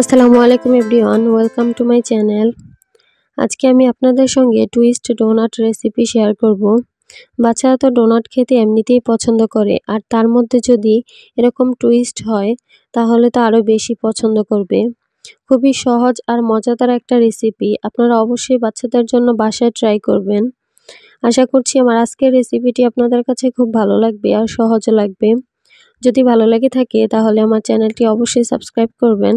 আসসালামু আলাইকুম everyone, welcome to my channel. আজকে আমি আপনাদের সঙ্গে টুইস্ট ডোনাট রেসিপি শেয়ার করব। বাচ্চারা তো ডোনাট খেতে এমনিতেই পছন্দ করে, আর তার মধ্যে যদি এরকম টুইস্ট হয় তাহলে তো আরও বেশি পছন্দ করবে। খুবই সহজ আর মজাদার একটা রেসিপি, আপনারা অবশ্যই বাচ্চাদের জন্য বাসায় ট্রাই করবেন। আশা করছি আমার আজকের রেসিপিটি আপনাদের কাছে খুব ভালো লাগবে আর সহজও লাগবে। যদি ভালো লেগে থাকে তাহলে আমার চ্যানেলটি অবশ্যই সাবস্ক্রাইব করবেন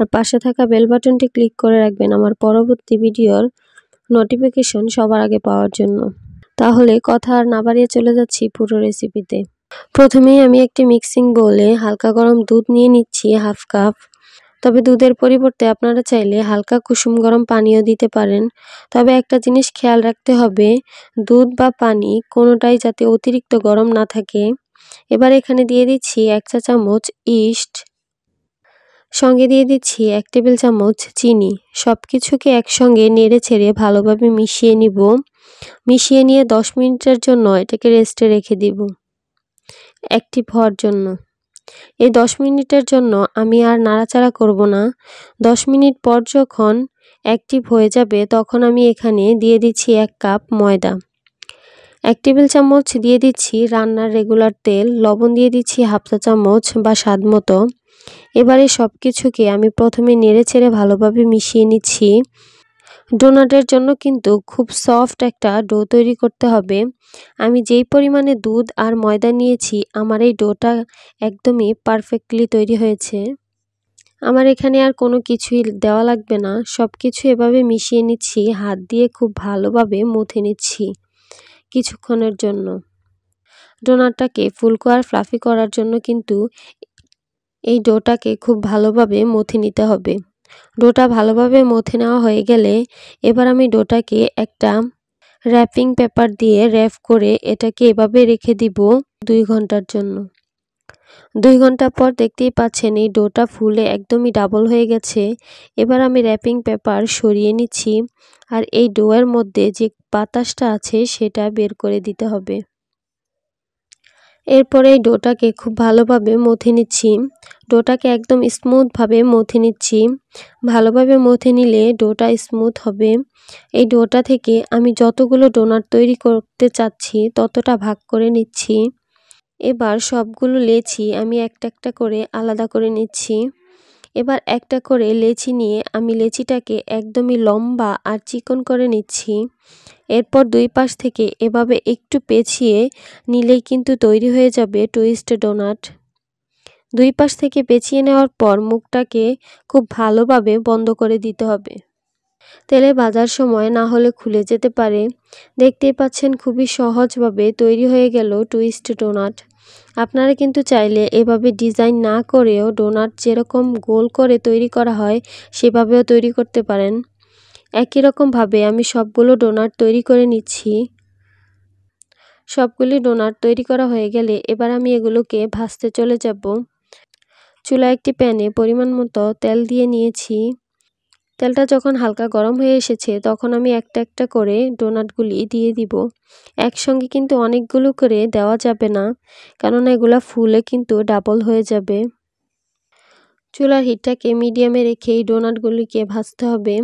আর পাশে থাকা বেল বাটনটি ক্লিক করে রাখবেন আমার পরবর্তী ভিডিওর নোটিফিকেশন সবার আগে পাওয়ার জন্য। তাহলে কথা আর না বাড়িয়ে চলে যাচ্ছি পুরো রেসিপিতে। প্রথমেই আমি একটি মিক্সিং বোলে হালকা গরম দুধ নিয়ে নিচ্ছি হাফ কাপ। তবে দুধের পরিবর্তে আপনারা চাইলে হালকা কুসুম গরম পানিও দিতে পারেন। তবে একটা জিনিস খেয়াল রাখতে হবে, দুধ বা পানি কোনোটাই যাতে অতিরিক্ত গরম না থাকে। এবার এখানে দিয়ে দিচ্ছি 1 চা চামচ ইস্ট, সঙ্গে দিয়ে দিচ্ছি 1 টেবিল চামচ চিনি। সব কিছুকে একসঙ্গে নেড়ে ছেড়ে ভালোভাবে মিশিয়ে নিব। মিশিয়ে নিয়ে 10 মিনিটের জন্য এটাকে রেস্টে রেখে দিব অ্যাক্টিভ হওয়ার জন্য। এই 10 মিনিটের জন্য আমি আর নাড়াচাড়া করব না। 10 মিনিট পর যখন অ্যাক্টিভ হয়ে যাবে তখন আমি এখানে দিয়ে দিচ্ছি 1 কাপ ময়দা, 1 টেবিল চামচ দিয়ে দিচ্ছি রান্নার রেগুলার তেল, লবণ দিয়ে দিচ্ছি হাফ চা চামচ বা স্বাদ মতো। এবারে সব কিছুকে আমি প্রথমে নেড়ে ছেড়ে ভালোভাবে মিশিয়ে নিচ্ছি। ডোনাটের জন্য কিন্তু খুব সফট একটা ডো তৈরি করতে হবে। আমি যেই পরিমাণে দুধ আর ময়দা নিয়েছি আমার এই ডোটা একদমই পারফেক্টলি তৈরি হয়েছে। আমার এখানে আর কোনো কিছুই দেওয়া লাগবে না, সব কিছু এভাবে মিশিয়ে নিচ্ছি, হাত দিয়ে খুব ভালোভাবে মথে নিচ্ছি কিছুক্ষণের জন্য। ডোনাটটাকে ফুলকো আর ফ্লাফি করার জন্য কিন্তু এই ডোটাকে খুব ভালোভাবে মথে নিতে হবে। ডোটা ভালোভাবে মথে নেওয়া হয়ে গেলে এবার আমি ডোটাকে একটা র্যাপিং পেপার দিয়ে র্যাপ করে এটাকে এভাবে রেখে দিব 2 ঘন্টার জন্য। 2 ঘন্টা পর দেখতেই পাচ্ছেন এই ডোটা ফুলে একদমই ডাবল হয়ে গেছে। এবার আমি র্যাপিং পেপার সরিয়ে নিচ্ছি আর এই ডোয়ের মধ্যে যে বাতাসটা আছে সেটা বের করে দিতে হবে। এরপরে এই ডোটাকে খুব ভালোভাবে মথে নিচ্ছি। ডোটাকে একদম স্মুথভাবে মথে নিচ্ছি। ভালোভাবে মথে নিলে ডোটা স্মুথ হবে। এই ডোটা থেকে আমি যতগুলো ডোনাট তৈরি করতে চাচ্ছি ততটা ভাগ করে নিচ্ছি। এবার সবগুলো লেচি আমি একটা একটা করে আলাদা করে নিচ্ছি। এবার একটা করে লেচি নিয়ে আমি লেচিটাকে একদমই লম্বা আর চিকন করে নিচ্ছি। এরপর 2 পাশ থেকে এভাবে একটু পেঁচিয়ে নিলেই কিন্তু তৈরি হয়ে যাবে টুইস্ট ডোনাট। 2 পাশ থেকে পেঁচিয়ে নেওয়ার পর মুখটাকে খুব ভালোভাবে বন্ধ করে দিতে হবে। তেলে ভাজার সময় না হলে খুলে যেতে পারে। দেখতেই পাচ্ছেন খুবই সহজভাবে তৈরি হয়ে গেল টুইস্ট ডোনাট। আপনারা কিন্তু চাইলে এভাবে ডিজাইন না করেও ডোনাট যেরকম গোল করে তৈরি করা হয় সেভাবেও তৈরি করতে পারেন। একই রকমভাবে আমি সবগুলো ডোনাট তৈরি করে নিচ্ছি। সবগুলি ডোনাট তৈরি করা হয়ে গেলে এবার আমি এগুলোকে ভাজতে চলে যাব। চুলায় একটি প্যানে পরিমাণ মতো তেল দিয়ে নিয়েছি। তেলটা যখন হালকা গরম হয়ে এসেছে তখন আমি একটা একটা করে ডোনাটগুলি দিয়ে দিব। একসঙ্গে কিন্তু অনেকগুলো করে দেওয়া যাবে না, কেননা এগুলা ফুলে কিন্তু ডাবল হয়ে যাবে। চুলার হিটটাকে মিডিয়ামে রেখে এই ডোনাটগুলিকে ভাজতে হবে।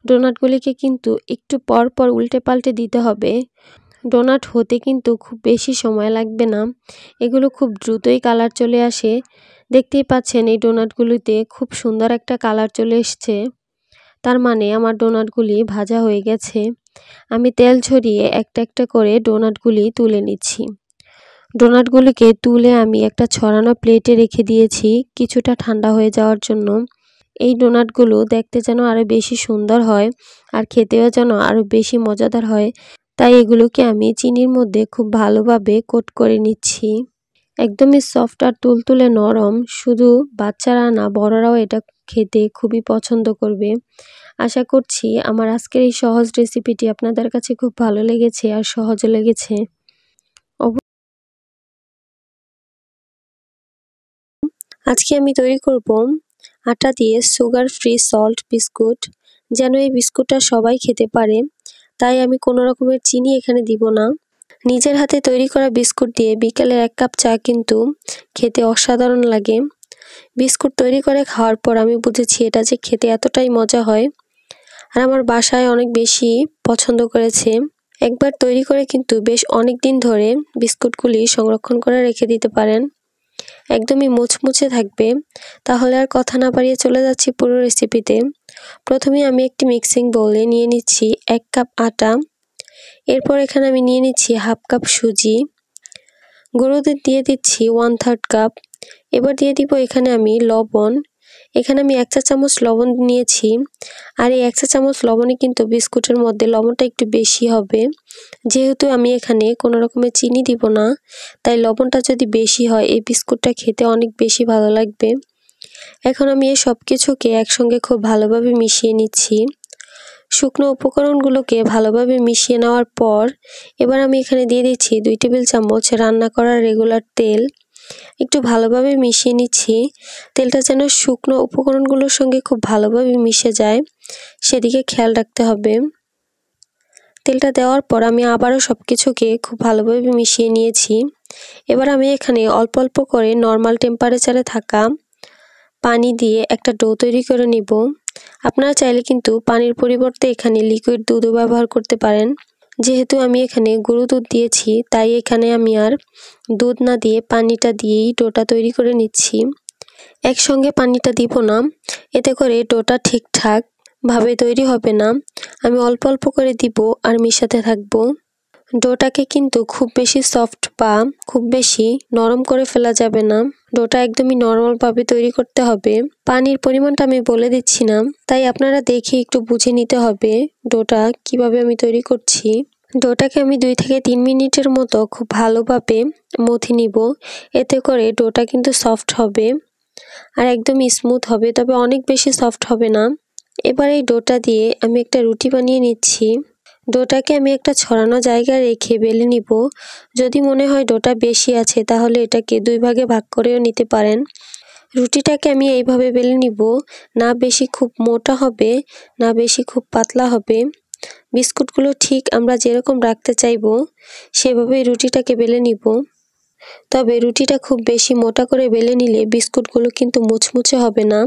ডোনাটগুলিকে কিন্তু একটু পর পর উল্টে পাল্টে দিতে হবে। ডোনাট হতে কিন্তু খুব বেশি সময় লাগবে না, এগুলো খুব দ্রুতই কালার চলে আসে। দেখতেই পাচ্ছেন এই ডোনাটগুলিতে খুব সুন্দর একটা কালার চলে এসছে, তার মানে আমার ডোনাটগুলি ভাজা হয়ে গেছে। আমি তেল ঝরিয়ে একটা একটা করে ডোনাটগুলি তুলে নিচ্ছি। ডোনাটগুলিকে তুলে আমি একটা ছড়ানো প্লেটে রেখে দিয়েছি কিছুটা ঠান্ডা হয়ে যাওয়ার জন্য। এই ডোনাটগুলো দেখতে যেন আরও বেশি সুন্দর হয় আর খেতেও যেন আরও বেশি মজাদার হয়, তাই এগুলোকে আমি চিনির মধ্যে খুব ভালোভাবে কোট করে নিচ্ছি। একদমই সফট আর তুলতুলে নরম, শুধু বাচ্চারা না বড়রাও এটা খেতে খুবই পছন্দ করবে। আশা করছি আমার আজকের এই সহজ রেসিপিটি আপনাদের কাছে খুব ভালো লেগেছে আর সহজও লেগেছে। আজকে আমি তৈরি করব আটা দিয়ে সুগার ফ্রি সল্ট বিস্কুট। যেন এই বিস্কুটটা সবাই খেতে পারে, তাই আমি কোনো রকমের চিনি এখানে দিব না। নিজের হাতে তৈরি করা বিস্কুট দিয়ে বিকেলের 1 কাপ চা কিন্তু খেতে অসাধারণ লাগে। বিস্কুট তৈরি করে খাওয়ার পর আমি বুঝেছি এটা যে খেতে এতটাই মজা হয়, আর আমার বাসায় অনেক বেশি পছন্দ করেছে। একবার তৈরি করে কিন্তু বেশ অনেক দিন ধরে বিস্কুটগুলি সংরক্ষণ করে রেখে দিতে পারেন, একদমই মুচমুচে থাকবে। তাহলে আর কথা না বাড়িয়ে চলে যাচ্ছি পুরো রেসিপিতে। প্রথমে আমি একটি মিক্সিং বোলে নিয়ে নিচ্ছি 1 কাপ আটা, এরপর এখানে আমি নিয়ে নিচ্ছি হাফ কাপ সুজি, গুঁড়ো দুধ দিয়ে দিচ্ছি 1/3 কাপ। এবার দিয়ে দিব এখানে আমি লবণ, এখানে আমি 1 চা চামচ লবণ নিয়েছি, আর এই 1 চা চামচ লবণে কিন্তু বিস্কুটের মধ্যে লবণটা একটু বেশি হবে। যেহেতু আমি এখানে কোনো রকমের চিনি দিব না, তাই লবণটা যদি বেশি হয় এই বিস্কুটটা খেতে অনেক বেশি ভালো লাগবে। এখন আমি এই সব কিছুকে একসঙ্গে খুব ভালোভাবে মিশিয়ে নিচ্ছি। শুকনো উপকরণগুলোকে ভালোভাবে মিশিয়ে নেওয়ার পর এবার আমি এখানে দিয়ে দিচ্ছি 2 টেবিল চামচ রান্না করা রেগুলার তেল। একটু ভালোভাবে মিশিয়ে নিচ্ছি। তেলটা যেন শুকনো উপকরণগুলোর সঙ্গে খুব ভালোভাবে মিশে যায়, সেদিকে খেয়াল রাখতে হবে। তেলটা দেওয়ার পর আমি আবারও সব কিছুকে খুব ভালোভাবে মিশিয়ে নিয়েছি। এবার আমি এখানে অল্প অল্প করে নর্মাল টেম্পারেচারে থাকা পানি দিয়ে একটা ডো তৈরি করে নিব। আপনারা চাইলে কিন্তু পানির পরিবর্তে এখানে লিকুইড দুধও ব্যবহার করতে পারেন। যেহেতু আমি এখানে গুঁড়ো দুধ দিয়েছি, তাই এখানে আমি আর দুধ না দিয়ে পানিটা দিয়েই ডোটা তৈরি করে নিচ্ছি। একসঙ্গে পানিটা দিব না, এতে করে ডোটা ঠিকঠাক ভাবে তৈরি হবে না। আমি অল্প অল্প করে দিব আর মিশাতে থাকবো। ডোটাকে কিন্তু খুব বেশি সফট বা খুব বেশি নরম করে ফেলা যাবে না, ডোটা একদমই নরমালভাবে তৈরি করতে হবে। পানির পরিমাণটা আমি বলে দিচ্ছি না, তাই আপনারা দেখে একটু বুঝে নিতে হবে ডোটা কিভাবে আমি তৈরি করছি। ডোটাকে আমি 2 থেকে 3 মিনিটের মতো খুব ভালোভাবে মথে নিব, এতে করে ডোটা কিন্তু সফট হবে আর একদম স্মুথ হবে, তবে অনেক বেশি সফট হবে না। এবার এই ডোটা দিয়ে আমি একটা রুটি বানিয়ে নিচ্ছি। ডোটাকে আমি একটা ছড়ানো জায়গায় রেখে বেলে নিব। যদি মনে হয় ডোটা বেশি আছে তাহলে এটাকে 2 ভাগে ভাগ করেও নিতে পারেন। রুটিটাকে আমি এইভাবে বেলে নিব, না বেশি খুব মোটা হবে না বেশি খুব পাতলা হবে। বিস্কুটগুলো ঠিক আমরা যেরকম রাখতে চাইবো সেভাবেই রুটিটাকে বেলে নিব। তবে রুটিটা খুব বেশি মোটা করে বেলে নিলে বিস্কুটগুলো কিন্তু মুচমুচে হবে না।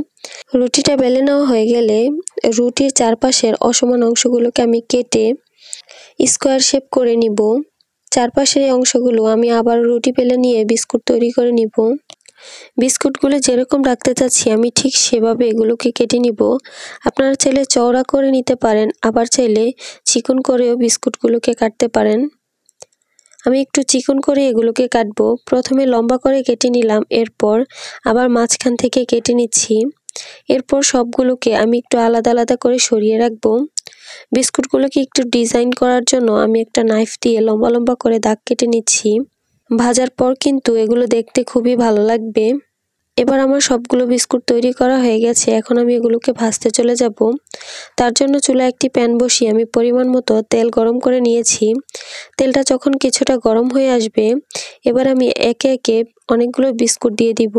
রুটিটা বেলে নেওয়া হয়ে গেলে রুটির চারপাশের অসমান অংশগুলোকে আমি কেটে স্কোয়ার শেপ করে নিব। চারপাশের এই অংশগুলো আমি আবার রুটি বেলে নিয়ে বিস্কুট তৈরি করে নিব। বিস্কুটগুলো যেরকম রাখতে চাচ্ছি আমি ঠিক সেভাবে এগুলোকে কেটে নিব। আপনারা চাইলে চওড়া করে নিতে পারেন, আবার চাইলে চিকন করেও বিস্কুটগুলোকে কাটতে পারেন। আমি একটু চিকন করে এগুলোকে কাটবো। প্রথমে লম্বা করে কেটে নিলাম, এরপর আবার মাঝখান থেকে কেটে নিচ্ছি। এরপর সবগুলোকে আমি একটু আলাদা আলাদা করে সরিয়ে রাখবো। বিস্কুটগুলোকে একটু ডিজাইন করার জন্য আমি একটা নাইফ দিয়ে লম্বা লম্বা করে দাগ কেটে নিচ্ছি। ভাজার পর কিন্তু এগুলো দেখতে খুবই ভালো লাগবে। এবার আমার সবগুলো বিস্কুট তৈরি করা হয়ে গেছে, এখন আমি এগুলোকে ভাজতে চলে যাব। তার জন্য চুলায় একটি প্যান বসিয়ে আমি পরিমাণ মতো তেল গরম করে নিয়েছি। তেলটা যখন কিছুটা গরম হয়ে আসবে এবার আমি একে একে অনেকগুলো বিস্কুট দিয়ে দিব।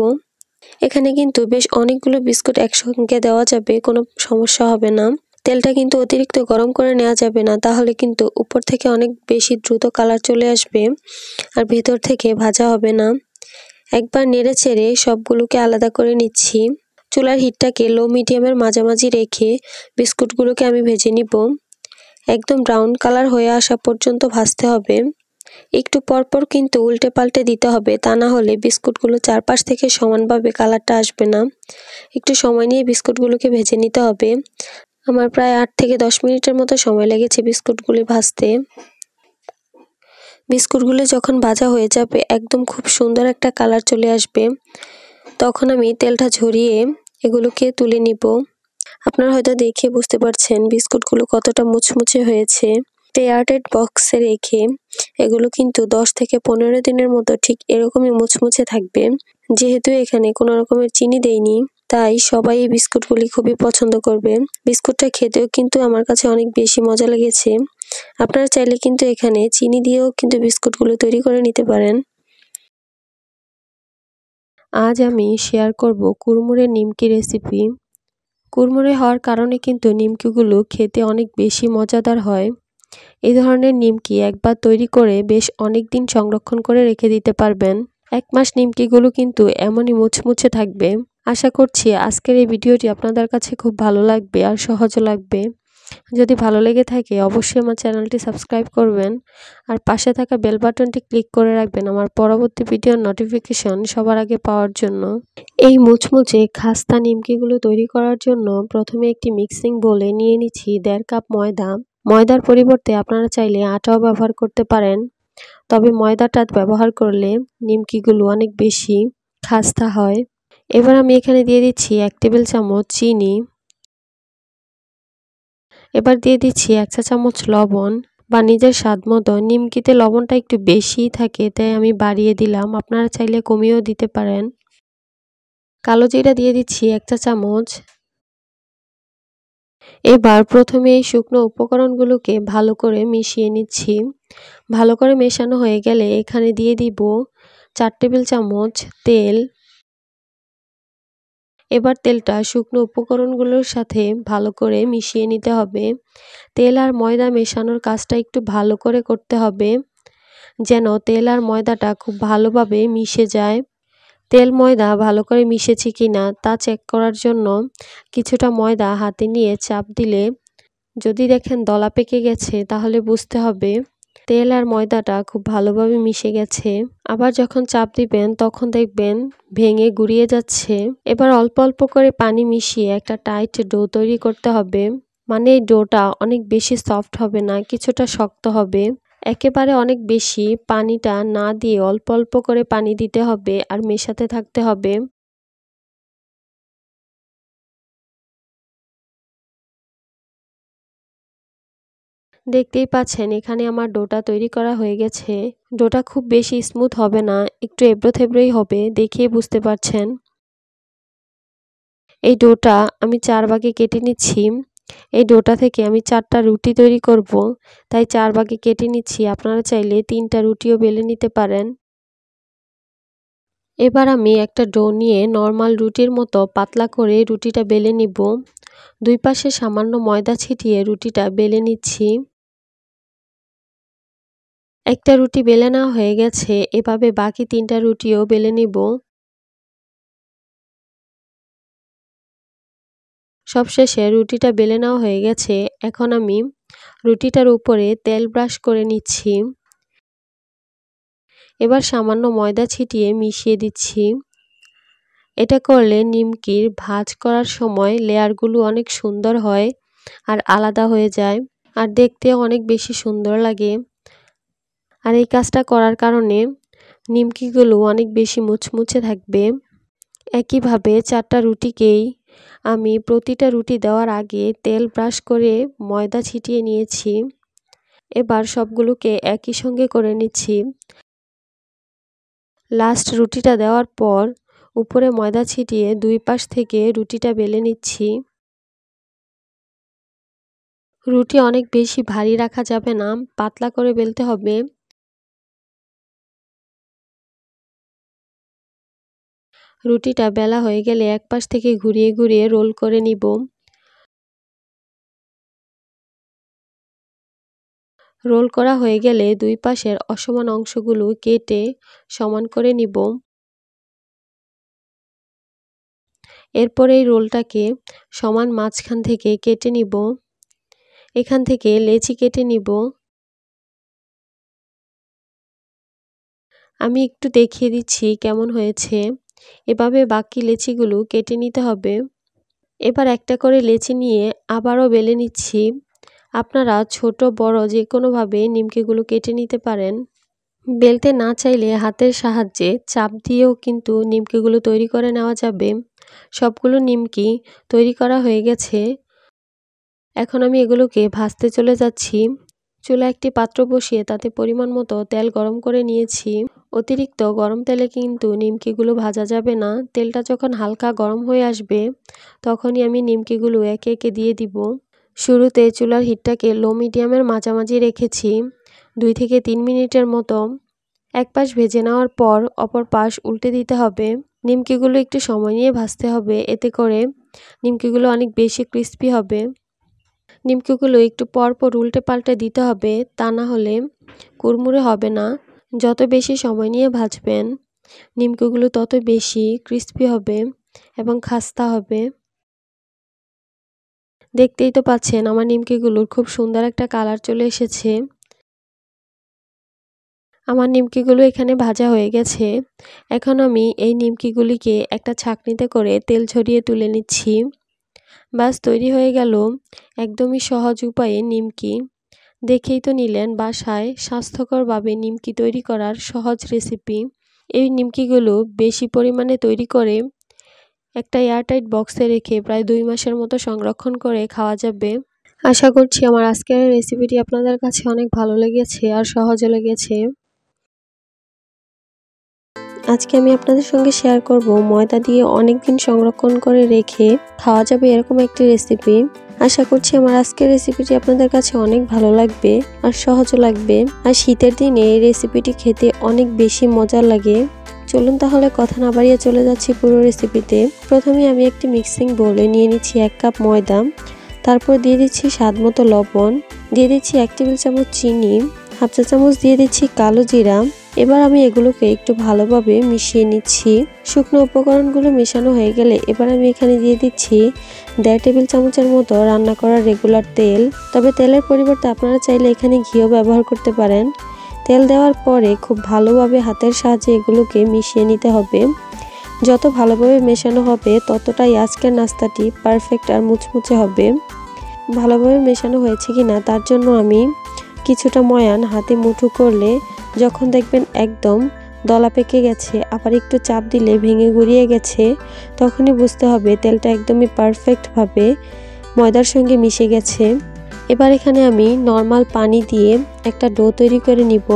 এখানে কিন্তু বেশ অনেকগুলো বিস্কুট একসঙ্গে দেওয়া যাবে, কোনো সমস্যা হবে না। তেলটা কিন্তু অতিরিক্ত গরম করে নেওয়া যাবে না, তাহলে কিন্তু উপর থেকে অনেক বেশি দ্রুত কালার চলে আসবে আর ভেতর থেকে ভাজা হবে না। একবার নেড়ে চেড়ে সবগুলোকে আলাদা করে নিচ্ছি। চুলার হিটটাকে লো মিডিয়ামের মাঝামাঝি রেখে বিস্কুটগুলোকে আমি ভেজে নিব। একদম ব্রাউন কালার হয়ে আসা পর্যন্ত ভাজতে হবে। একটু পরপর কিন্তু উল্টে পাল্টে দিতে হবে, তা না হলে বিস্কুটগুলো চারপাশ থেকে সমানভাবে কালারটা আসবে না। একটু সময় নিয়ে বিস্কুটগুলোকে ভেজে নিতে হবে। আমার প্রায় 8 থেকে 10 মিনিটের মতো সময় লেগেছে বিস্কুটগুলি ভাজতে। বিস্কুটগুলো যখন ভাজা হয়ে যাবে একদম খুব সুন্দর একটা কালার চলে আসবে, তখন আমি তেলটা ঝরিয়ে এগুলোকে তুলে নিব। আপনারা হয়তো দেখে বুঝতে পারছেন বিস্কুটগুলো কতটা মুচমুচে হয়েছে। এয়ারটাইট বক্সে রেখে এগুলো কিন্তু 10 থেকে 15 দিনের মতো ঠিক এরকমই মুচমুচে থাকবে। যেহেতু এখানে কোনো রকমের চিনি দেইনি, তাই সবাই এই বিস্কুটগুলি খুবই পছন্দ করবে। বিস্কুটটা খেতেও কিন্তু আমার কাছে অনেক বেশি মজা লেগেছে। আপনারা চাইলে কিন্তু এখানে চিনি দিয়েও কিন্তু বিস্কুটগুলো তৈরি করে নিতে পারেন। আজ আমি শেয়ার করব কুড়মুড়ে নিমকি রেসিপি। কুড়মুড়ে হওয়ার কারণে কিন্তু নিমকিগুলো খেতে অনেক বেশি মজাদার হয়। এই ধরনের নিমকি একবার তৈরি করে বেশ অনেক দিন সংরক্ষণ করে রেখে দিতে পারবেন। 1 মাস নিমকিগুলো কিন্তু এমনই মুচমুচে থাকবে। আশা করছি আজকের এই ভিডিওটি আপনাদের কাছে খুব ভালো লাগবে আর সহজও লাগবে। যদি ভালো লেগে থাকে অবশ্যই আমার চ্যানেলটি সাবস্ক্রাইব করবেন আর পাশে থাকা বেল বাটনটি ক্লিক করে রাখবেন আমার পরবর্তী ভিডিওর নোটিফিকেশন সবার আগে পাওয়ার জন্য। এই মুচমুচে খাস্তা নিমকিগুলো তৈরি করার জন্য প্রথমে একটি মিক্সিং বোলে নিয়ে নিচ্ছি 1.5 কাপ ময়দা। ময়দার পরিবর্তে আপনারা চাইলে আটাও ব্যবহার করতে পারেন, তবে ময়দাটা ব্যবহার করলে নিমকিগুলো অনেক বেশি খাস্তা হয়। এবার আমি এখানে দিয়ে দিচ্ছি 1 টেবিল চামচ চিনি। এবার দিয়ে দিচ্ছি 1 চা চামচ লবণ বা নিজের স্বাদ মতো। নিমকিতে লবণটা একটু বেশিই থাকে তাই আমি বাড়িয়ে দিলাম, আপনারা চাইলে কমিয়েও দিতে পারেন। কালো জিরা দিয়ে দিচ্ছি 1 চা চামচ। এবার প্রথমে এই শুকনো উপকরণগুলোকে ভালো করে মিশিয়ে নিচ্ছি। ভালো করে মেশানো হয়ে গেলে এখানে দিয়ে দিব 4 টেবিল চামচ তেল। এবার তেলটা শুকনো উপকরণগুলোর সাথে ভালো করে মিশিয়ে নিতে হবে। তেল আর ময়দা মেশানোর কাজটা একটু ভালো করে করতে হবে, যেন তেল আর ময়দাটা খুব ভালোভাবে মিশে যায়। তেল ময়দা ভালো করে মিশেছে কিনা তা চেক করার জন্য কিছুটা ময়দা হাতে নিয়ে চাপ দিলে যদি দেখেন দলা পেকে গেছে তাহলে বুঝতে হবে তেল আর ময়দাটা খুব ভালোভাবে মিশে গেছে। আবার যখন চাপ দিবেন তখন দেখবেন ভেঙে গুঁড়িয়ে যাচ্ছে। এবার অল্প অল্প করে পানি মিশিয়ে একটা টাইট ডো তৈরি করতে হবে। মানে এই ডোটা অনেক বেশি সফট হবে না, কিছুটা শক্ত হবে। একেবারে অনেক বেশি পানিটা না দিয়ে অল্প অল্প করে পানি দিতে হবে আর মেশাতে থাকতে হবে। দেখতেই পাচ্ছেন এখানে আমার ডোটা তৈরি করা হয়ে গেছে। ডোটা খুব বেশি স্মুথ হবে না, একটু এবড়ো থেবড়োই হবে, দেখিয়ে বুঝতে পারছেন। এই ডোটা আমি 4 ভাগে কেটে নিচ্ছি। এই ডোটা থেকে আমি 4টা রুটি তৈরি করব, তাই 4 ভাগে কেটে নিচ্ছি। আপনারা চাইলে 3টা রুটিও বেলে নিতে পারেন। এবার আমি একটা ডো নিয়ে নরমাল রুটির মতো পাতলা করে রুটিটা বেলে নিব। দুই পাশে সামান্য ময়দা ছিটিয়ে রুটিটা বেলে নিচ্ছি। একটা রুটি বেলে নেওয়া হয়ে গেছে, এভাবে বাকি 3টা রুটিও বেলে নিব। সবশেষে রুটিটা বেলে নেওয়া হয়ে গেছে। এখন আমি রুটিটার উপরে তেল ব্রাশ করে নিচ্ছি। এবার সামান্য ময়দা ছিটিয়ে মিশিয়ে দিচ্ছি। এটা করলে নিমকির ভাঁজ করার সময় লেয়ারগুলো অনেক সুন্দর হয় আর আলাদা হয়ে যায় আর দেখতেও অনেক বেশি সুন্দর লাগে। আর এই কাজটা করার কারণে নিমকিগুলো অনেক বেশি মুচমুচে থাকবে। একইভাবে 4টা রুটিকেই আমি প্রতিটা রুটি দেওয়ার আগে তেল ব্রাশ করে ময়দা ছিটিয়ে নিয়েছি। এবার সবগুলোকে একই সঙ্গে করে নিচ্ছি। লাস্ট রুটিটা দেওয়ার পর উপরে ময়দা ছিটিয়ে দুই পাশ থেকে রুটিটা বেলে নিচ্ছি। রুটি অনেক বেশি ভারী রাখা যাবে না, পাতলা করে বেলতে হবে। রুটিটা বেলা হয়ে গেলে এক পাশ থেকে ঘুরিয়ে ঘুরিয়ে রোল করে নিব। রোল করা হয়ে গেলে দুই পাশের অসমান অংশগুলো কেটে সমান করে নিব। এরপর এই রোলটাকে সমান মাঝখান থেকে কেটে নিব। এখান থেকে লেচি কেটে নিব। আমি একটু দেখিয়ে দিচ্ছি কেমন হয়েছে। এভাবে বাকি লেচিগুলো কেটে নিতে হবে। এবার একটা করে লেচি নিয়ে আবারও বেলে নিচ্ছি। আপনারা ছোট বড় যে কোনোভাবে নিমকিগুলো কেটে নিতে পারেন। বেলতে না চাইলে হাতের সাহায্যে চাপ দিয়েও কিন্তু নিমকিগুলো তৈরি করে নেওয়া যাবে। সবগুলো নিমকি তৈরি করা হয়ে গেছে। এখন আমি এগুলোকে ভাজতে চলে যাচ্ছি। চুলায় একটি পাত্র বসিয়ে তাতে পরিমাণ মতো তেল গরম করে নিয়েছি। অতিরিক্ত গরম তেলে কিন্তু নিমকিগুলো ভাজা যাবে না। তেলটা যখন হালকা গরম হয়ে আসবে তখনই আমি নিমকিগুলো একে একে দিয়ে দিব। শুরুতে চুলার হিটটাকে লো মিডিয়ামের মাঝামাঝি রেখেছি 2 থেকে 3 মিনিটের মতো। এক পাশ ভেজে নেওয়ার পর অপর পাশ উল্টে দিতে হবে। নিমকিগুলো একটু সময় নিয়ে ভাজতে হবে, এতে করে নিমকিগুলো অনেক বেশি ক্রিস্পি হবে। নিমকিগুলো একটু পর পর উল্টে পাল্টে দিতে হবে, তা না হলে কুড়মুড়ে হবে না। যত বেশি সময় নিয়ে ভাজবেন নিমকিগুলো তত বেশি ক্রিস্পি হবে। এবং খাস্তা হবে। দেখতেই তো পাচ্ছেন আমার নিমকিগুলোর খুব সুন্দর একটা কালার চলে এসেছে। আমার নিমকিগুলো এখানে ভাজা হয়ে গেছে। এখন আমি এই নিমকিগুলিকে একটা ছাঁকনিতে করে তেল ঝরিয়ে তুলে নিচ্ছি। বাস তৈরি হয়ে গেল একদমই সহজ উপায়ে নিমকি। দেখেই তো নিলেন বাসায় স্বাস্থ্যকরভাবে নিমকি তৈরি করার সহজ রেসিপি। এই নিমকিগুলো বেশি পরিমাণে তৈরি করে একটা এয়ারটাইট বক্সে রেখে প্রায় 2 মাসের মতো সংরক্ষণ করে খাওয়া যাবে। আশা করছি আমার আজকের রেসিপিটি আপনাদের কাছে অনেক ভালো লেগেছে আর সহজও লেগেছে। আজকে আমি আপনাদের সঙ্গে শেয়ার করব ময়দা দিয়ে অনেক দিন সংরক্ষণ করে রেখে খাওয়া যাবে এরকম একটি রেসিপি। আশা করছি আমার আজকের রেসিপিটি আপনাদের কাছে অনেক ভালো লাগবে আর সহজও লাগবে। আর শীতের দিনে এই রেসিপিটি খেতে অনেক বেশি মজার লাগে। চলুন তাহলে কথা না বাড়িয়ে চলে যাচ্ছি পুরো রেসিপিতে। প্রথমে আমি একটি মিক্সিং বোলে নিয়ে নিচ্ছি 1 কাপ ময়দা, তারপর দিয়ে দিচ্ছি স্বাদ মতো লবণ, দিয়ে দিচ্ছি 1 টেবিল চামচ চিনি, হাফ চা চামচ দিয়ে দিচ্ছি কালো জিরা। এবার আমি এগুলোকে একটু ভালোভাবে মিশিয়ে নিচ্ছি। শুকনো উপকরণগুলো মেশানো হয়ে গেলে এবার আমি এখানে দিয়ে দিচ্ছি 1.5 টেবিল চামচের মতো রান্না করা রেগুলার তেল। তবে তেলের পরিবর্তে আপনারা চাইলে এখানে ঘিও ব্যবহার করতে পারেন। তেল দেওয়ার পরে খুব ভালোভাবে হাতের সাহায্যে এগুলোকে মিশিয়ে নিতে হবে। যত ভালোভাবে মেশানো হবে ততটাই আজকের নাস্তাটি পারফেক্ট আর মুচমুচে হবে। ভালোভাবে মেশানো হয়েছে কিনা তার জন্য আমি কিছুটা ময়ান হাতে মুঠো করলে যখন দেখবেন একদম দলা পেকে গেছে, আবার একটু চাপ দিলে ভেঙে গুঁড়িয়ে গেছে, তখনই বুঝতে হবে তেলটা একদমই পারফেক্টভাবে ময়দার সঙ্গে মিশে গেছে। এবার এখানে আমি নর্মাল পানি দিয়ে একটা ডো তৈরি করে নিব।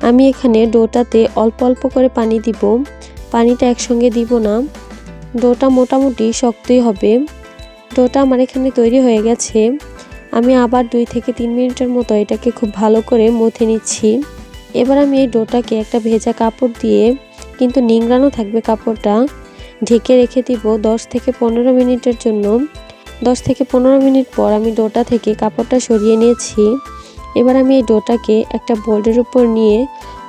আমি এখানে ডোটাতে অল্প অল্প করে পানি দিব, পানিটা একসঙ্গে দিব না। ডোটা মোটামুটি শক্তই হবে। ডোটা আমার এখানে তৈরি হয়ে গেছে। আমি আবার 2 থেকে 3 মিনিটের মতো এটাকে খুব ভালো করে মথে নিচ্ছি। এবার আমি এই ডোটাকে একটা ভেজা কাপড় দিয়ে, কিন্তু নিংড়ানো থাকবে কাপড়টা, ঢেকে রেখে দিব 10 থেকে 15 মিনিটের জন্য। 10 থেকে 15 মিনিট পর আমি ডোটা থেকে কাপড়টা সরিয়ে নিয়েছি। এবার আমি এই ডোটাকে একটা বোর্ডের উপর নিয়ে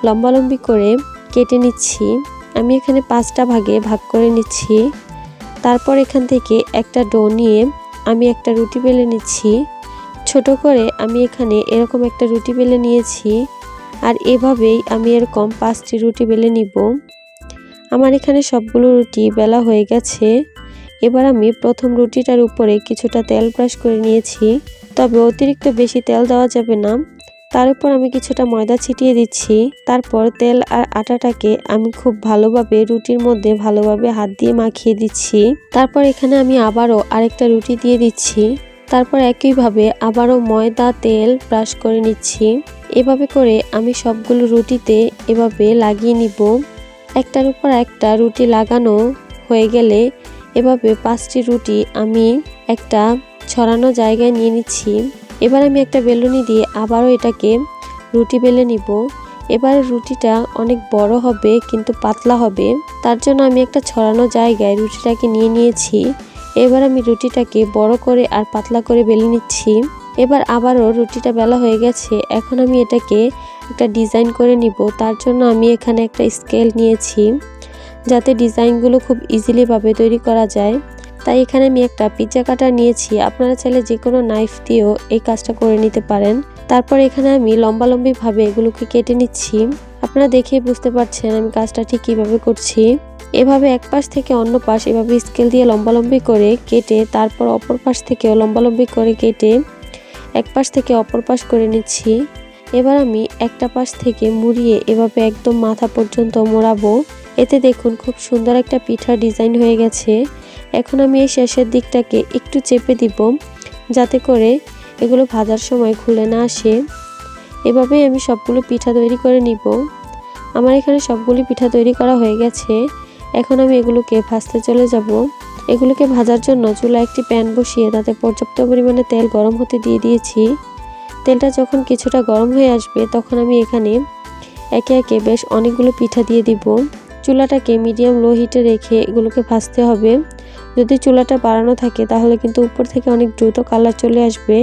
লম্বালম্বি করে কেটে নিচ্ছি। আমি এখানে 5টা ভাগে ভাগ করে নিচ্ছি। তারপর এখান থেকে একটা ডো নিয়ে আমি একটা রুটি বেলে নিচ্ছি। ছোট করে আমি এখানে এরকম একটা রুটি বেলে নিয়েছি, আর এভাবেই আমি এরকম 5টি রুটি বেলে নিব। আমার এখানে সবগুলো রুটি বেলা হয়ে গেছে। এবার আমি প্রথম রুটিটার উপরে কিছুটা তেল ব্রাশ করে নিয়েছি, তবে অতিরিক্ত বেশি তেল দেওয়া যাবে না। তার উপর আমি কিছুটা ময়দা ছিটিয়ে দিচ্ছি। তারপর তেল আর আটাটাকে আমি খুব ভালোভাবে রুটির মধ্যে ভালোভাবে হাত দিয়ে মাখিয়ে দিচ্ছি। তারপর এখানে আমি আবারও আরেকটা রুটি দিয়ে দিচ্ছি। তারপর একইভাবে আবারও ময়দা তেল ব্রাশ করে নিচ্ছি। এভাবে করে আমি সবগুলো রুটিতে এভাবে লাগিয়ে নিব। একটার উপর একটা রুটি লাগানো হয়ে গেলে এভাবে 5টি রুটি আমি একটা ছড়ানো জায়গায় নিয়ে নিচ্ছি। এবার আমি একটা বেলুনি দিয়ে আবারও এটাকে রুটি বেলে নিব। এবার রুটিটা অনেক বড় হবে কিন্তু পাতলা হবে, তার জন্য আমি একটা ছড়ানো জায়গায় রুটিটাকে নিয়ে নিয়েছি। এবার আমি রুটিটাকে বড় করে আর পাতলা করে বেলে নিচ্ছি। এবার আবারও রুটিটা বেলা হয়ে গেছে। এখন আমি এটাকে একটা ডিজাইন করে নিব। তার জন্য আমি এখানে একটা স্কেল নিয়েছি, যাতে ডিজাইনগুলো খুব ইজিলি ভাবে তৈরি করা যায়। তাই এখানে আমি একটা পিজ্জা কাটার নিয়েছি। আপনারা চাইলে যে কোনো নাইফ দিয়েও এই কাজটা করে নিতে পারেন। তারপর এখানে আমি লম্বালম্বি ভাবে এগুলোকে কেটে নিচ্ছি। আপনারা দেখেই বুঝতে পারছেন আমি কাজটা ঠিক কিভাবে করছি। এভাবে এক পাশ থেকে অন্য পাশ এভাবে স্কেল দিয়ে লম্বালম্বি করে কেটে, তারপর অপর পাশ থেকেও লম্বালম্বি করে কেটে এক পাশ থেকে অপর পাশ করে নিচ্ছি। এবার আমি একটা পাশ থেকে মুড়িয়ে এভাবে একদম মাথা পর্যন্ত মোড়াবো। এতে দেখুন খুব সুন্দর একটা পিঠার ডিজাইন হয়ে গেছে। এখন আমি এই শেষের দিকটাকে একটু চেপে দিব, যাতে করে এগুলো ভাজার সময় খুলে না আসে। এভাবেই আমি সবগুলো পিঠা তৈরি করে নিব। আমার এখানে সবগুলো পিঠা তৈরি করা হয়ে গেছে। এখন আমি এগুলোকে ভাজতে চলে যাব। এগুলোকে ভাজার জন্য চুলায় একটি প্যান বসিয়ে তাতে পর্যাপ্ত পরিমাণে তেল গরম হতে দিয়ে দিয়েছি। তেলটা যখন কিছুটা গরম হয়ে আসবে তখন আমি এখানে একে একে বেশ অনেকগুলো পিঠা দিয়ে দিব। চুলাটাকে মিডিয়াম লো হিটে রেখে এগুলোকে ভাজতে হবে। যদি চুলাটা বাড়ানো থাকে তাহলে কিন্তু উপর থেকে অনেক দ্রুত কালার চলে আসবে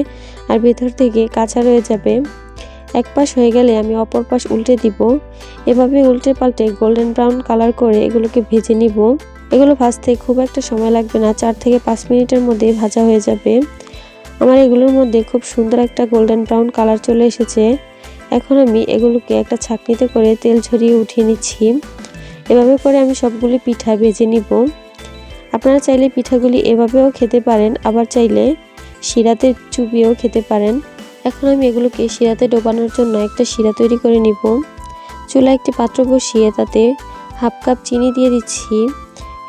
আর ভেতর থেকে কাঁচা রয়ে যাবে। এক পাশ হয়ে গেলে আমি অপর পাশ উল্টে দিব। এভাবে উল্টে পাল্টে গোল্ডেন ব্রাউন কালার করে এগুলোকে ভেজে নিব। এগুলো ভাজতে খুব একটা সময় লাগবে না, 4 থেকে 5 মিনিটের মধ্যেই ভাজা হয়ে যাবে। আমার এগুলোর মধ্যে খুব সুন্দর একটা গোল্ডেন ব্রাউন কালার চলে এসেছে। এখন আমি এগুলোকে একটা ছাঁকনিতে করে তেল ঝরিয়ে উঠিয়ে নিচ্ছি। এভাবে করে আমি সবগুলি পিঠা ভেজে নিব। আপনারা চাইলে পিঠাগুলি এভাবেও খেতে পারেন, আবার চাইলে শিরাতে চুবিয়েও খেতে পারেন। এখন আমি এগুলোকে শিরাতে ডোবানোর জন্য একটা শিরা তৈরি করে নিব। চুলায় একটি পাত্র বসিয়ে তাতে হাফ কাপ চিনি দিয়ে দিচ্ছি।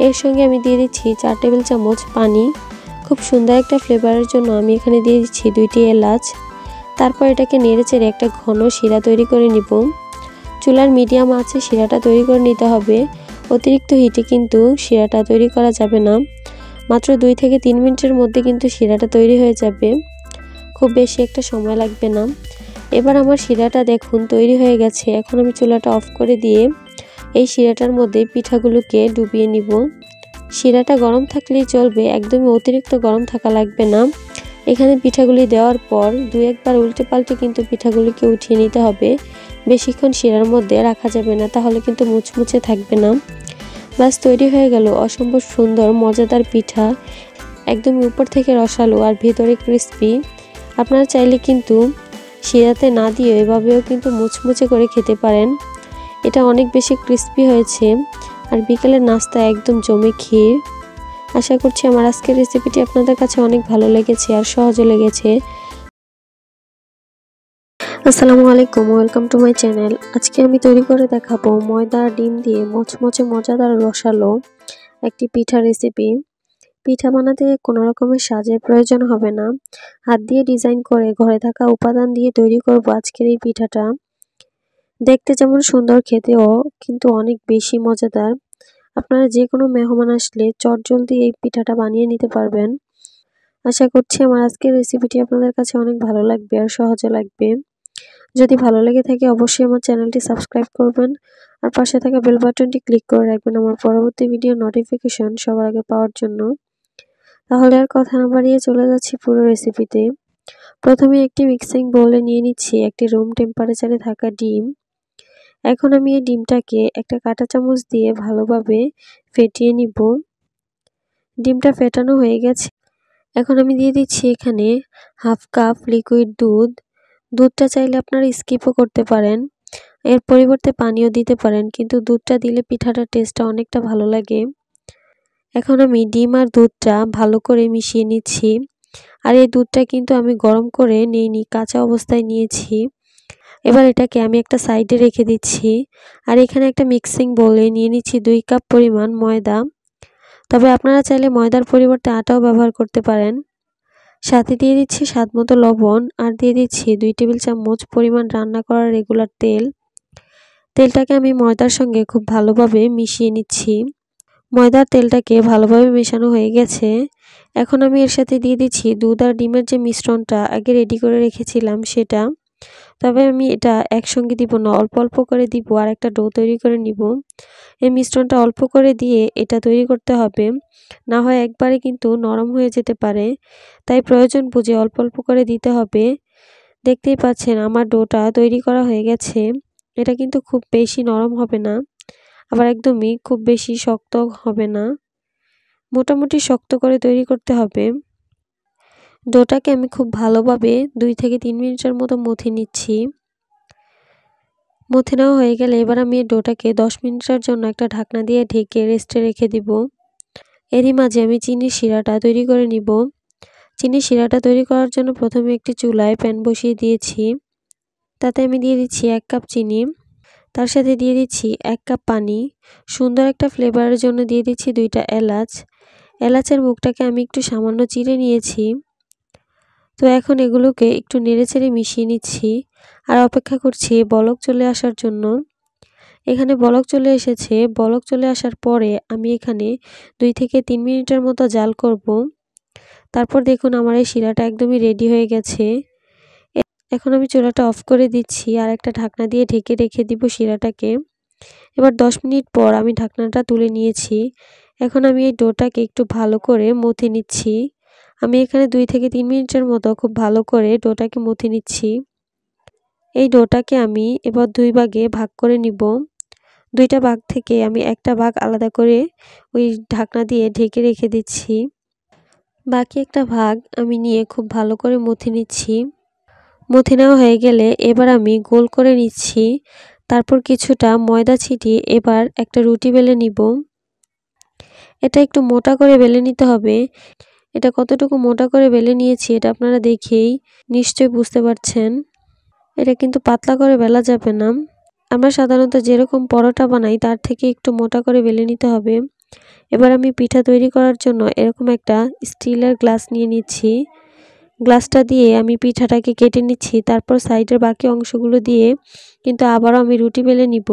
এর সঙ্গে আমি দিয়ে দিচ্ছি 4 টেবিল চামচ পানি। খুব সুন্দর একটা ফ্লেভারের জন্য আমি এখানে দিয়ে দিচ্ছি 2টি এলাচ। তারপর এটাকে নেড়েচেড়ে একটা ঘন শিরা তৈরি করে নিব। চুলার মিডিয়াম আঁচে শিরাটা তৈরি করে নিতে হবে। অতিরিক্ত হিটে কিন্তু শিরাটা তৈরি করা যাবে না। মাত্র 2 থেকে 3 মিনিটের মধ্যে কিন্তু শিরাটা তৈরি হয়ে যাবে, খুব বেশি একটা সময় লাগবে না। এবার আমার শিরাটা দেখুন তৈরি হয়ে গেছে। এখন আমি চুলাটা অফ করে দিয়ে এই শিরাটার মধ্যে পিঠাগুলোকে ডুবিয়ে নিব। শিরাটা গরম থাকলেই চলবে, একদমই অতিরিক্ত গরম থাকা লাগবে না। এখানে পিঠাগুলি দেওয়ার পর 2-1 বার উল্টে পাল্টে কিন্তু পিঠাগুলিকে উঠিয়ে নিতে হবে। বেশিক্ষণ শিরার মধ্যে রাখা যাবে না, তাহলে কিন্তু মুচমুচে থাকবে না। বাস তৈরি হয়ে গেল অসম্ভব সুন্দর মজাদার পিঠা, একদমই উপর থেকে রসালো আর ভেতরে ক্রিস্পি। আপনারা চাইলে কিন্তু শিরাতে না দিয়ে এভাবেও কিন্তু মুচমুচে করে খেতে পারেন। এটা অনেক বেশি ক্রিস্পি হয়েছে আর বিকেলের নাস্তা একদম জমে ক্ষীর। আশা করছি আমার আজকের রেসিপিটি আপনাদের কাছে অনেক ভালো লেগেছে আর সহজও লেগেছে। আসসালামু আলাইকুম, ওয়েলকাম টু মাই চ্যানেল। আজকে আমি তৈরি করে দেখাবো ময়দা ডিম দিয়ে মচমচে মজাদার রসালো একটি পিঠা রেসিপি। পিঠা বানাতে কোনো রকমের সাজের প্রয়োজন হবে না, হাত দিয়ে ডিজাইন করে ঘরে থাকা উপাদান দিয়ে তৈরি করব আজকের এই পিঠাটা। দেখতে যেমন সুন্দর, খেতেও কিন্তু অনেক বেশি মজাদার। আপনারা যে কোনো মেহমান আসলে চটজলদি এই পিঠাটা বানিয়ে নিতে পারবেন। আশা করছি আমার আজকের রেসিপিটি আপনাদের কাছে অনেক ভালো লাগবে আর সহজে লাগবে। যদি ভালো লেগে থাকে অবশ্যই আমার চ্যানেলটি সাবস্ক্রাইব করবেন আর পাশে থাকা বেল বাটনটি ক্লিক করে রাখবেন আমার পরবর্তী ভিডিও নোটিফিকেশন সবার আগে পাওয়ার জন্য। তাহলে আর কথা না বাড়িয়ে চলে যাচ্ছি পুরো রেসিপিতে। প্রথমে একটি মিক্সিং বোলে নিয়ে নিচ্ছি একটি রুম টেম্পারেচারে থাকা ডিম। এখন আমি এই ডিমটাকে একটা কাঁটা চামচ দিয়ে ভালোভাবে ফেটিয়ে নিব। ডিমটা ফেটানো হয়ে গেছে। এখন আমি দিয়ে দিচ্ছি এখানে হাফ কাপ লিকুইড দুধ। দুধটা চাইলে আপনারা স্কিপও করতে পারেন, এর পরিবর্তে পানিও দিতে পারেন, কিন্তু দুধটা দিলে পিঠাটার টেস্টটা অনেকটা ভালো লাগে। এখন আমি ডিম আর দুধটা ভালো করে মিশিয়ে নিচ্ছি। আর এই দুধটা কিন্তু আমি গরম করে নিইনি, কাঁচা অবস্থায় নিয়েছি। এবার এটাকে আমি একটা সাইডে রেখে দিচ্ছি। আর এখানে একটা মিক্সিং বোলে নিয়ে নিচ্ছি 2 কাপ পরিমাণ ময়দা। তবে আপনারা চাইলে ময়দার পরিবর্তে আটাও ব্যবহার করতে পারেন। সাথে দিয়ে দিচ্ছি স্বাদমতো লবণ আর দিয়ে দিচ্ছি 2 টেবিল চামচ পরিমাণ রান্না করা রেগুলার তেল। তেলটাকে আমি ময়দার সঙ্গে খুব ভালোভাবে মিশিয়ে নিচ্ছি। ময়দার তেলটাকে ভালোভাবে মেশানো হয়ে গেছে। এখন আমি এর সাথে দিয়ে দিচ্ছি দুধ আর ডিমের যে মিশ্রণটা আগে রেডি করে রেখেছিলাম সেটা। তবে আমি এটা একসঙ্গে দিব না, অল্প অল্প করে দিব আর একটা ডো তৈরি করে নিব। এই মিশ্রণটা অল্প করে দিয়ে এটা তৈরি করতে হবে, না হয় একবারে কিন্তু নরম হয়ে যেতে পারে। তাই প্রয়োজন বুঝে অল্প অল্প করে দিতে হবে। দেখতেই পাচ্ছেন আমার ডোটা তৈরি করা হয়ে গেছে। এটা কিন্তু খুব বেশি নরম হবে না, আবার একদমই খুব বেশি শক্ত হবে না, মোটামুটি শক্ত করে তৈরি করতে হবে। ডোটাকে আমি খুব ভালোভাবে 2 থেকে 3 মিনিটের মতো মথে নিচ্ছি। মথে নেওয়া হয়ে গেলে এবার আমি এই ডোটাকে 10 মিনিটের জন্য একটা ঢাকনা দিয়ে ঢেকে রেস্টে রেখে দিব। এরই মাঝে আমি চিনির শিরাটা তৈরি করে নিব। চিনির শিরাটা তৈরি করার জন্য প্রথমে একটি চুলায় প্যান বসিয়ে দিয়েছি। তাতে আমি দিয়ে দিচ্ছি 1 কাপ চিনি, তার সাথে দিয়ে দিচ্ছি 1 কাপ পানি। সুন্দর একটা ফ্লেভারের জন্য দিয়ে দিচ্ছি 2টা এলাচ। এলাচের মুখটাকে আমি একটু সামান্য চিড়ে নিয়েছি। তো এখন এগুলোকে একটু নেড়েচেড়ে মিশিয়ে নিচ্ছি আর অপেক্ষা করছি বলক চলে আসার জন্য। এখানে বলক চলে এসেছে। বলক চলে আসার পরে আমি এখানে 2 থেকে 3 মিনিটের মতো জাল করব। তারপর দেখুন আমার এই শিরাটা একদমই রেডি হয়ে গেছে। এখন আমি চুলাটা অফ করে দিচ্ছি আর একটা ঢাকনা দিয়ে ঢেকে রেখে দিব শিরাটাকে। এবার 10 মিনিট পর আমি ঢাকনাটা তুলে নিয়েছি। এখন আমি এই ডোটাকে একটু ভালো করে মথে নিচ্ছি। আমি এখানে 2 থেকে 3 মিনিটের মতো খুব ভালো করে ডোটাকে মথে নিচ্ছি। এই ডোটাকে আমি এবার 2 ভাগে ভাগ করে নিব। দুইটা ভাগ থেকে আমি একটা ভাগ আলাদা করে ওই ঢাকনা দিয়ে ঢেকে রেখে দিচ্ছি। বাকি একটা ভাগ আমি নিয়ে খুব ভালো করে মথে নিচ্ছি। মথে নেওয়া হয়ে গেলে এবার আমি গোল করে নিচ্ছি। তারপর কিছুটা ময়দা ছিটিয়ে এবার একটা রুটি বেলে নিব। এটা একটু মোটা করে বেলে নিতে হবে। এটা কতটুকু মোটা করে বেলে নিয়েছি এটা আপনারা দেখেই নিশ্চয়ই বুঝতে পারছেন। এটা কিন্তু পাতলা করে বেলা যাবে না। আমরা সাধারণত যেরকম পরোটা বানাই তার থেকে একটু মোটা করে বেলে নিতে হবে। এবার আমি পিঠা তৈরি করার জন্য এরকম একটা স্টিলের গ্লাস নিয়ে নিচ্ছি। গ্লাসটা দিয়ে আমি পিঠাটাকে কেটে নিচ্ছি। তারপর সাইডের বাকি অংশগুলো দিয়ে কিন্তু আবারও আমি রুটি বেলে নিব।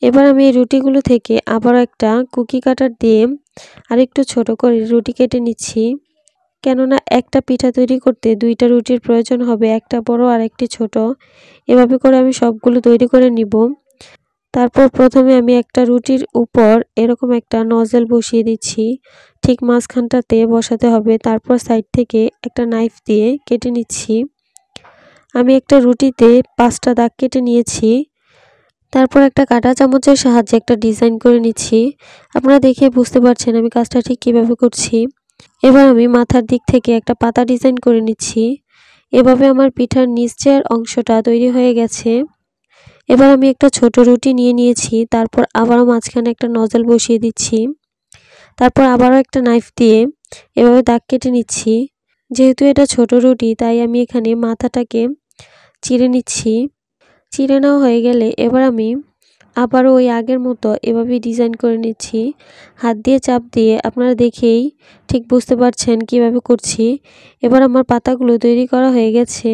এবার আমি এই রুটিগুলো থেকে আবারও একটা কুকি কাটার দিয়ে আরেকটু ছোট করে রুটি কেটে নিচ্ছি। কেননা একটা পিঠা তৈরি করতে দুইটা রুটির প্রয়োজন হবে, একটা বড় আর একটি ছোট। এভাবে করে আমি সবগুলো তৈরি করে নিব। তারপর প্রথমে আমি একটা রুটির উপর এরকম একটা নজল বসিয়ে দিচ্ছি। ঠিক মাঝখানটাতে বসাতে হবে। তারপর সাইড থেকে একটা নাইফ দিয়ে কেটে নিচ্ছি। আমি একটা রুটিতে 5টা দাগ কেটে নিয়েছি। তারপর একটা কাঁটা চামচের সাহায্যে একটা ডিজাইন করে নিচ্ছি। আপনারা দেখে বুঝতে পারছেন আমি কাজটা ঠিক কিভাবে করছি। এবার আমি মাথার দিক থেকে একটা পাতা ডিজাইন করে নিচ্ছি। এভাবে আমার পিঠার নিচের অংশটা তৈরি হয়ে গেছে। এবার আমি একটা ছোট রুটি নিয়ে নিয়েছি। তারপর আবারও মাঝখানে একটা নজল বসিয়ে দিচ্ছি। তারপর আবারও একটা নাইফ দিয়ে এভাবে দাগ কেটে নিচ্ছি। যেহেতু এটা ছোট রুটি তাই আমি এখানে মাথাটাকে চিড়ে নিচ্ছি। চিড়ে নেওয়া হয়ে গেলে এবার আমি আবারও ওই আগের মতো এভাবে ডিজাইন করে নিচ্ছি। হাত দিয়ে চাপ দিয়ে আপনারা দেখেই ঠিক বুঝতে পারছেন কিভাবে করছি। এবার আমার পাতাগুলো তৈরি করা হয়ে গেছে।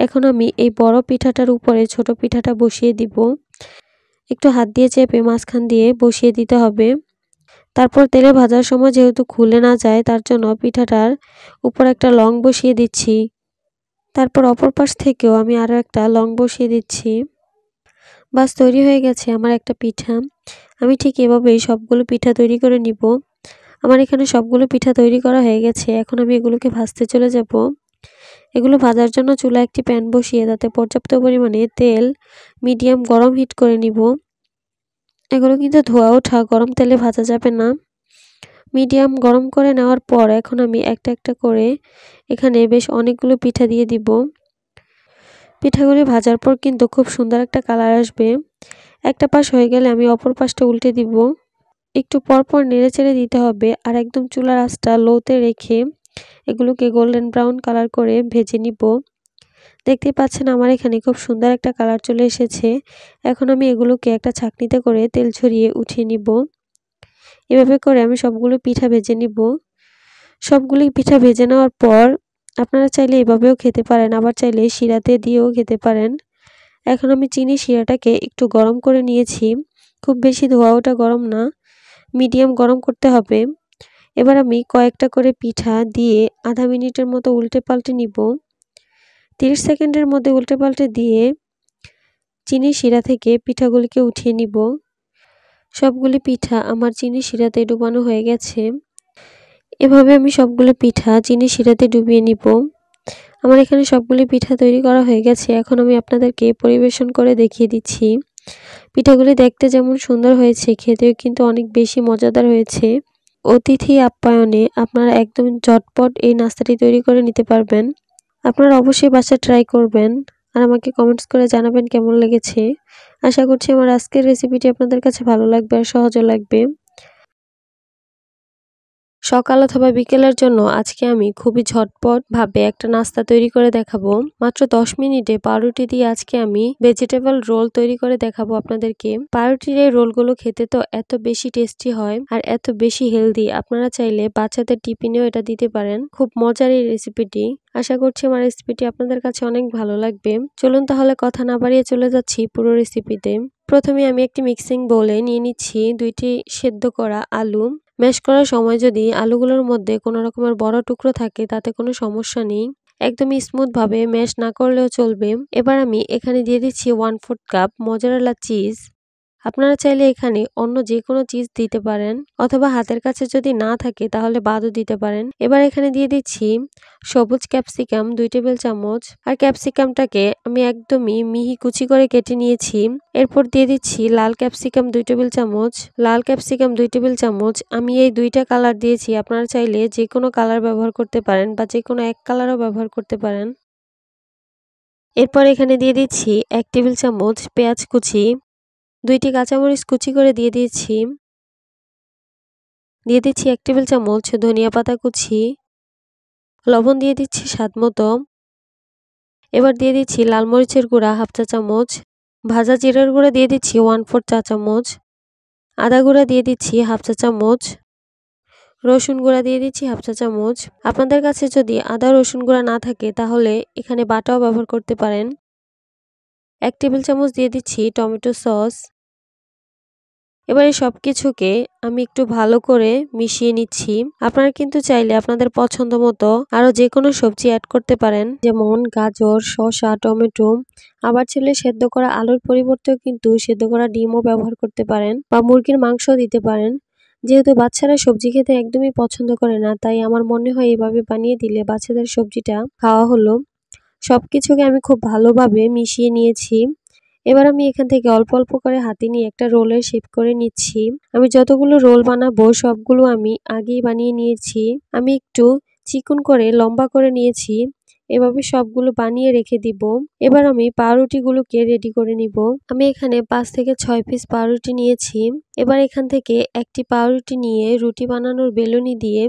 এখন আমি এই বড় পিঠাটার উপরে ছোট পিঠাটা বসিয়ে দিব। একটু হাত দিয়ে চেপে মাঝখান দিয়ে বসিয়ে দিতে হবে। তারপর তেলে ভাজার সময় যেহেতু খুলে না যায় তার জন্য পিঠাটার উপর একটা লং বসিয়ে দিচ্ছি। তারপর অপর পাশ থেকেও আমি আরও একটা লং বসিয়ে দিচ্ছি। বাস তৈরি হয়ে গেছে আমার একটা পিঠা। আমি ঠিক এভাবেই সবগুলো পিঠা তৈরি করে নিব। আমার এখানে সবগুলো পিঠা তৈরি করা হয়ে গেছে। এখন আমি এগুলোকে ভাজতে চলে যাব। এগুলো ভাজার জন্য চুলায় একটি প্যান বসিয়ে তাতে পর্যাপ্ত পরিমাণে তেল মিডিয়াম গরম হিট করে নিব। এগুলো কিন্তু ধোয়া ওঠা গরম তেলে ভাজা যাবে না। মিডিয়াম গরম করে নেওয়ার পর এখন আমি একটা একটা করে এখানে বেশ অনেকগুলো পিঠা দিয়ে দিব। পিঠাগুলি ভাজার পর কিন্তু খুব সুন্দর একটা কালার আসবে। একটা পাশ হয়ে গেলে আমি অপর পাশটা উল্টে দিব। একটু পরপর নেড়েচেড়ে দিতে হবে আর একদম চুলার আঁচটা লোতে রেখে এগুলোকে গোল্ডেন ব্রাউন কালার করে ভেজে নিব। দেখতেই পাচ্ছেন আমার এখানে খুব সুন্দর একটা কালার চলে এসেছে। এখন আমি এগুলোকে একটা ছাঁকনিতে করে তেল ছড়িয়ে উঠিয়ে নিব। এভাবে করে আমি সবগুলো পিঠা ভেজে নিব। সবগুলি পিঠা ভেজে নেওয়ার পর আপনারা চাইলে এভাবেও খেতে পারেন, আবার চাইলে শিরাতে দিয়েও খেতে পারেন। এখন আমি চিনি শিরাটাকে একটু গরম করে নিয়েছি। খুব বেশি ধোয়া ওঠা গরম না, মিডিয়াম গরম করতে হবে। এবার আমি কয়েকটা করে পিঠা দিয়ে আধা মিনিটের মতো উল্টে পাল্টে নিব। 30 সেকেন্ডের মধ্যে উল্টে পাল্টে দিয়ে চিনি শিরা থেকে পিঠাগুলিকে উঠিয়ে নিব। সবগুলি পিঠা আমার চিনি শিরাতে ডুবানো হয়ে গেছে। এভাবে আমি সবগুলো পিঠা চিনি শিরাতে ডুবিয়ে নিব। আমার এখানে সবগুলি পিঠা তৈরি করা হয়ে গেছে। এখন আমি আপনাদেরকে পরিবেশন করে দেখিয়ে দিচ্ছি। পিঠাগুলি দেখতে যেমন সুন্দর হয়েছে খেতেও কিন্তু অনেক বেশি মজাদার হয়েছে। অতিথি আপ্যায়নে আপনারা একদম ঝটপট এই নাস্তাটি তৈরি করে নিতে পারবেন। আপনারা অবশ্যই বাসায় ট্রাই করবেন আর আমাকে কমেন্টস করে জানাবেন কেমন লেগেছে। আশা করছি আমার আজকের রেসিপিটি আপনাদের কাছে ভালো লাগবে আর সহজও লাগবে। সকাল অথবা বিকেলের জন্য আজকে আমি খুবই ঝটপট ভাবে একটা নাস্তা তৈরি করে দেখাবো। মাত্র 10 মিনিটে পাউরুটি দিয়ে আজকে আমি ভেজিটেবল রোল তৈরি করে দেখাবো আপনাদেরকে। পাউরুটির এই রোলগুলো খেতে তো এত বেশি টেস্টি হয় আর এত বেশি হেলদি, আপনারা চাইলে বাচ্চাদের টিফিনেও এটা দিতে পারেন। খুব মজার এই রেসিপিটি। আশা করছি আমার রেসিপিটি আপনাদের কাছে অনেক ভালো লাগবে। চলুন তাহলে কথা না বাড়িয়ে চলে যাচ্ছি পুরো রেসিপিতে। প্রথমে আমি একটি মিক্সিং বোলে নিয়ে নিচ্ছি 2টি সেদ্ধ করা আলু। ম্যাশ করার সময় যদি আলুগুলোর মধ্যে কোনো রকমের বড় টুকরো থাকে তাতে কোনো সমস্যা নেই, একদমই স্মুথ ভাবে ম্যাশ না করলেও চলবে। এবার আমি এখানে দিয়ে দিচ্ছি 1/4 কাপ মোজারেলা চিজ। আপনারা চাইলে এখানে অন্য যে কোনো চিজ দিতে পারেন অথবা হাতের কাছে যদি না থাকে তাহলে বাদও দিতে পারেন। এবার এখানে দিয়ে দিচ্ছি সবুজ ক্যাপসিকাম 2 টেবিল চামচ। আর ক্যাপসিকামটাকে আমি একদমই মিহি কুচি করে কেটে নিয়েছি। এরপর দিয়ে দিচ্ছি লাল ক্যাপসিকাম 2 টেবিল চামচ। লাল ক্যাপসিকাম 2 টেবিল চামচ। আমি এই 2টা কালার দিয়েছি। আপনারা চাইলে যে কোনো কালার ব্যবহার করতে পারেন বা যে কোনো এক কালারও ব্যবহার করতে পারেন। এরপর এখানে দিয়ে দিচ্ছি 1 টেবিল চামচ পেঁয়াজ কুচি। 2টি কাঁচামরিচ কুচি করে দিয়ে দিচ্ছি। দিয়ে দিচ্ছি 1 টেবিল চামচ ধনিয়া পাতা কুচি। লবণ দিয়ে দিচ্ছি স্বাদ মতো। এবার দিয়ে দিচ্ছি লাল মরিচের গুঁড়া 1/2 চা চামচ। ভাজা জিরার গুঁড়া দিয়ে দিচ্ছি 1/4 চা চামচ। আদা গুঁড়া দিয়ে দিচ্ছি 1/2 চা চামচ। রসুন গুঁড়া দিয়ে দিচ্ছি 1/2 চা চামচ। আপনাদের কাছে যদি আদা রসুন গুঁড়া না থাকে তাহলে এখানে বাটাও ব্যবহার করতে পারেন। 1 টেবিল চামচ দিয়ে দিচ্ছি টমেটো সস। এবার এই সবকিছুকে আমি একটু ভালো করে মিশিয়ে নিচ্ছি। আপনারা কিন্তু চাইলে আপনাদের পছন্দ মতো আরো যে কোনো সবজি অ্যাড করতে পারেন, যেমন গাজর, শসা, টমেটো। আবার চাইলে সেদ্ধ করা আলুর পরিবর্তেও কিন্তু সেদ্ধ করা ডিমও ব্যবহার করতে পারেন বা মুরগির মাংস দিতে পারেন। যেহেতু বাচ্চারা সবজি খেতে একদমই পছন্দ করে না, তাই আমার মনে হয় এভাবে বানিয়ে দিলে বাচ্চাদের সবজিটা খাওয়া হলো। সবকিছুকে আমি খুব ভালোভাবে মিশিয়ে নিয়েছি। এবার আমি এখান থেকে অল্প অল্প করে হাতে নিয়ে একটা রোলের শেপ করে নিচ্ছি। আমি যতগুলো রোল বানাবো সবগুলো আমি আগেই বানিয়ে নিয়েছি। আমি একটু চিকন করে লম্বা করে নিয়েছি। এভাবে সবগুলো বানিয়ে রেখে দিব। এবার আমি পাউরুটিগুলোকে রেডি করে নিব। আমি এখানে 5 থেকে 6 পিস পাউরুটি নিয়েছি। এবার এখান থেকে একটি পাউরুটি নিয়ে রুটি বানানোর বেলুনি দিয়ে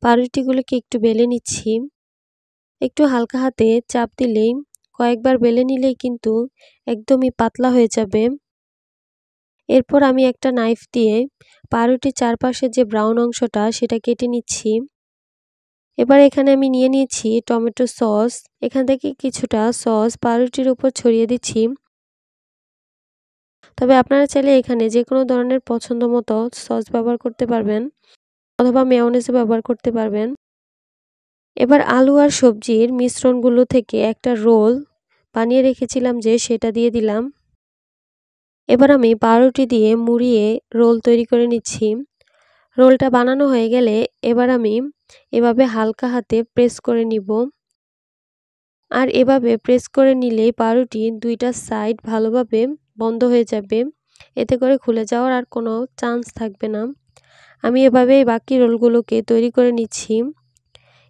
পাউরুটিগুলোকে একটু বেলে নিচ্ছি। একটু হালকা হাতে চাপ দিলেই, কয়েকবার বেলে নিলেই কিন্তু একদমই পাতলা হয়ে যাবে। এরপর আমি একটা নাইফ দিয়ে পাউরুটির চারপাশে যে ব্রাউন অংশটা সেটা কেটে নিচ্ছি। এবার এখানে আমি নিয়ে নিয়েছি টমেটো সস। এখান থেকে কিছুটা সস পাউরুটির উপর ছড়িয়ে দিচ্ছি। তবে আপনারা চাইলে এখানে যে কোনো ধরনের পছন্দ মতো সস ব্যবহার করতে পারবেন অথবা মেয়োনেজও ব্যবহার করতে পারবেন। এবার আলু আর সবজির মিশ্রণগুলো থেকে একটা রোল বানিয়ে রেখেছিলাম যে সেটা দিয়ে দিলাম। এবার আমি পাউরুটি দিয়ে মুড়িয়ে রোল তৈরি করে নিচ্ছি। রোলটা বানানো হয়ে গেলে এবার আমি এভাবে হালকা হাতে প্রেস করে নিব। আর এভাবে প্রেস করে নিলে পাউরুটির 2টা সাইড ভালোভাবে বন্ধ হয়ে যাবে। এতে করে খুলে যাওয়ার আর কোনো চান্স থাকবে না। আমি এভাবে বাকি রোলগুলোকে তৈরি করে নিচ্ছি।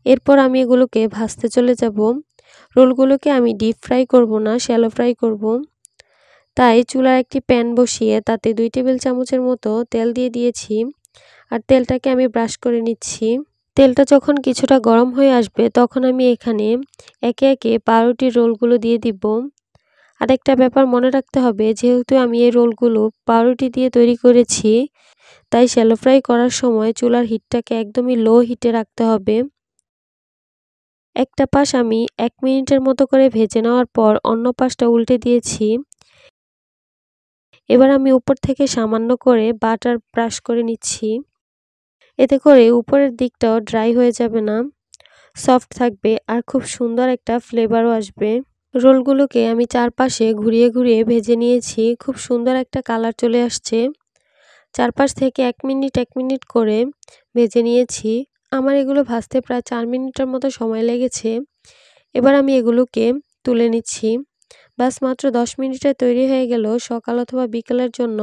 এরপর আমি এগুলোকে ভাজতে চলে যাব। রোলগুলোকে আমি ডিপ ফ্রাই করব না, শ্যালো ফ্রাই করব। তাই চুলায় একটি প্যান বসিয়ে তাতে 2 টেবিল চামচের মতো তেল দিয়ে দিয়েছি। আর তেলটাকে আমি ব্রাশ করে নিচ্ছি। তেলটা যখন কিছুটা গরম হয়ে আসবে তখন আমি এখানে একে একে পাউরুটির রোলগুলো দিয়ে দিব। আর একটা ব্যাপার মনে রাখতে হবে, যেহেতু আমি এই রোলগুলো পাউরুটি দিয়ে তৈরি করেছি, তাই শ্যালো ফ্রাই করার সময় চুলার হিটটাকে একদমই লো হিটে রাখতে হবে। একটা পাশ আমি 1 মিনিটের মতো করে ভেজে নেওয়ার পর অন্য পাশটা উল্টে দিয়েছি। এবার আমি উপর থেকে সামান্য করে বাটার ব্রাশ করে নিচ্ছি। এতে করে উপরের দিকটাও ড্রাই হয়ে যাবে না, সফট থাকবে আর খুব সুন্দর একটা ফ্লেভারও আসবে। রোলগুলোকে আমি চারপাশে ঘুরিয়ে ঘুরিয়ে ভেজে নিয়েছি। খুব সুন্দর একটা কালার চলে আসছে। চারপাশ থেকে 1 মিনিট করে ভেজে নিয়েছি। আমার এগুলো ভাজতে প্রায় 4 মিনিটের মতো সময় লেগেছে। এবার আমি এগুলোকে তুলে নিচ্ছি। ব্যাস মাত্র 10 মিনিটে তৈরি হয়ে গেল সকাল অথবা বিকেলের জন্য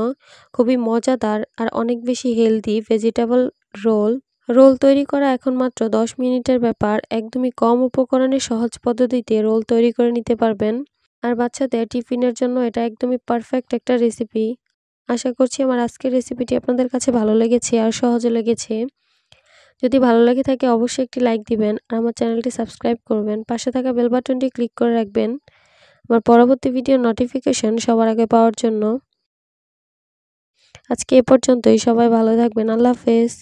খুবই মজাদার আর অনেক বেশি হেলদি ভেজিটেবল রোল। রোল তৈরি করা এখন মাত্র 10 মিনিটের ব্যাপার। একদমই কম উপকরণে সহজ পদ্ধতিতে রোল তৈরি করে নিতে পারবেন। আর বাচ্চাদের টিফিনের জন্য এটা একদমই পারফেক্ট একটা রেসিপি। আশা করছি আমার আজকের রেসিপিটি আপনাদের কাছে ভালো লেগেছে আর সহজও লেগেছে। যদি ভালো লেগে থাকে অবশ্যই একটি লাইক দিবেন আর আমার চ্যানেলটি সাবস্ক্রাইব করবেন। পাশে থাকা বেল বাটনটি ক্লিক করে রাখবেন আমার পরবর্তী ভিডিও নোটিফিকেশন সবার আগে পাওয়ার জন্য। আজকে এ পর্যন্তই। সবাই ভালো থাকবেন। আল্লাহ হাফেজ।